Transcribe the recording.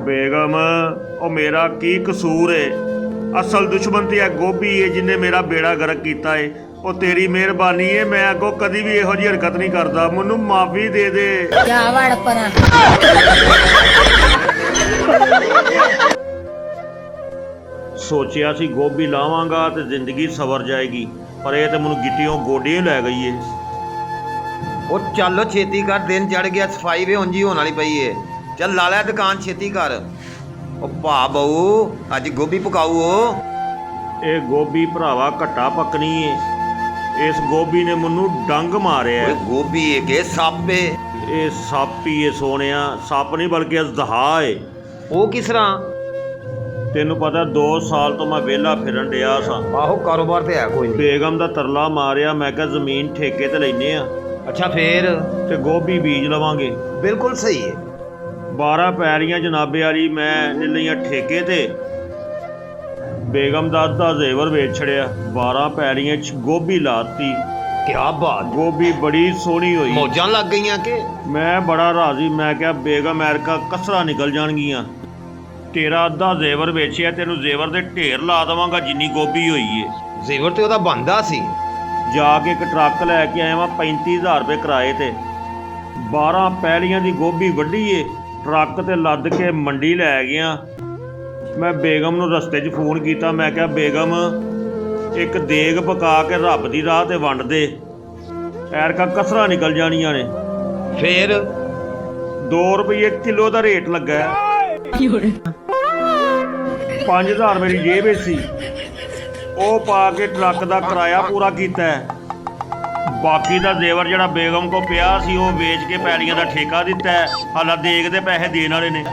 बेगम ओ मेरा की कसूर है? असल दुश्मन तो यह गोभी है जिन्हें मेरा बेड़ा गर्क किया है। ओ तेरी मेहरबानी है, मैं अगों कदी भी इहो जी हरकत नहीं करता, मैनू माफी दे दे। जा वड़ परा। सोचिया सी गोभी लावांगा तो जिंदगी सवर जाएगी, पर यह तो मैनू गिट्टियों गोडियों लै गई है। ਉਹ ਚੱਲ ਛੇਤੀ ਕਰ, ਦਿਨ ਚੜ ਗਿਆ, ਸਫਾਈ ਵੀ ਉਂਝ ਹੀ ਹੋਣ ਵਾਲੀ ਪਈ ਏ। ਚੱਲ ਲਾ ਲੈ ਦੁਕਾਨ, ਛੇਤੀ ਕਰ। ਉਹ ਭਾ ਬਹੂ ਅੱਜ ਗੋਭੀ ਪਕਾਊ। ਇਹ ਗੋਭੀ ਭਰਾਵਾ ਘੱਟਾ ਪੱਕਣੀ ਏ। ਇਸ ਗੋਭੀ ਨੇ ਮੈਨੂੰ ਡੰਗ ਮਾਰਿਆ। ਓਏ ਗੋਭੀ ਏ ਕਿ ਸੱਪ ਏ? ਇਹ ਸੱਪ ਹੀ ਏ ਸੋਹਣਿਆ, ਸੱਪ ਨਹੀਂ ਬਲਕਿ ਅਜ਼ਦਹਾ ਏ। ਉਹ ਕਿਸ ਤਰ੍ਹਾਂ? ਤੈਨੂੰ ਪਤਾ 2 ਸਾਲ ਤੋਂ ਮੈਂ ਵਿਹਲਾ ਫਿਰਨ ਡਿਆ ਸਾਂ। ਆਹੋ ਕਾਰੋਬਾਰ ਤੇ ਹੈ ਕੋਈ ਨਹੀਂ। ਬੇਗਮ ਦਾ ਤਰਲਾ ਮਾਰਿਆ, ਮੈਂ ਕਿਹਾ ਜ਼ਮੀਨ ਠੇਕੇ ਤੇ ਲੈਨੇ ਆ ਅੱਛਾ ਫੇਰ? ਤੇ ਗੋਭੀ ਬੀਜ ਲਵਾਂਗੇ। ਬਿਲਕੁਲ ਸਹੀ ਹੈ। 12 ਪੈਰੀਆਂ ਜਨਾਬੇ ਵਾਲੀ ਮੈਂ ਲੈ ਲਈਆਂ ਠੇਕੇ ਤੇ। ਬੇਗਮ ਦਾ ਅੱਧਾ ਜ਼ੇਵਰ ਵੇਚ ਛੜਿਆ, 12 ਪੈਰੀਆਂ 'ਚ ਗੋਭੀ ਲਾਤੀ। ਕਿਆ ਬਾਤ, ਗੋਭੀ ਬੜੀ ਸੋਹਣੀ ਹੋਈ, ਮੌਜਾਂ ਲੱਗ ਗਈਆਂ ਕਿ? ਮੈਂ ਬੜਾ ਰਾਜ਼ੀ। ਮੈਂ ਕਿਹਾ ਬੇਗਮ ਐਰਕਾ ਕਸਰਾਂ ਨਿਕਲ ਜਾਣਗੀਆਂ। ਤੇਰਾ ਅੱਧਾ ਜ਼ੇਵਰ ਵੇਚਿਆ, ਤੈਨੂੰ ਜ਼ੇਵਰ ਦੇ ਢੇਰ ਲਾ ਦੇਵਾਂਗਾ ਜਿੰਨੀ ਗੋਭੀ ਹੋਈ ਏ। ਜ਼ੇਵਰ ਤੇ ਉਹਦਾ ਬਣਦਾ ਸੀ। ਜਾ ਕੇ ਇੱਕ ਟਰੱਕ ਲੈ ਕੇ ਆਇਆ ਵਾਂ 35,000 ਰੁਪਏ ਕਿਰਾਏ ਤੇ। 12 ਪੈਲੀਆਂ ਦੀ ਗੋਭੀ ਵੱਢੀ ਏ, ਟਰੱਕ ਤੇ ਲੱਦ ਕੇ ਮੰਡੀ ਲੈ ਗਿਆ। ਮੈਂ ਬੇਗਮ ਨੂੰ ਰਸਤੇ 'ਚ ਫੋਨ ਕੀਤਾ, ਮੈਂ ਕਿਹਾ ਬੇਗਮ ਇੱਕ ਦੇਗ ਪਕਾ ਕੇ ਰੱਬ ਦੀ ਰਾਹ ਤੇ ਵੰਡ ਦੇ, ਐਰਕਾ ਕਸਰਾਂ ਨਿਕਲ ਜਾਣੀਆਂ ਨੇ। ਫੇਰ 2 ਰੁਪਏ ਕਿਲੋ ਦਾ ਰੇਟ ਲੱਗਾ। 5,000 ਮੇਰੀ ਜੇਬ ਵਿੱਚ ਸੀ, ਉਹ ਪਾ ਕੇ ਟਰੱਕ ਦਾ ਕਿਰਾਇਆ ਪੂਰਾ ਕੀਤਾ। ਬਾਕੀ ਦਾ ਜ਼ੇਵਰ ਜਿਹੜਾ ਬੇਗਮ ਕੋ ਪਿਆ ਸੀ ਉਹ ਵੇਚ ਕੇ ਪੈਲੀਆਂ ਦਾ ਠੇਕਾ ਦਿੱਤਾ। ਹਾਲਾ ਦੇਗ ਦੇ ਪੈਸੇ ਦੇਣ ਵਾਲੇ ਨੇ।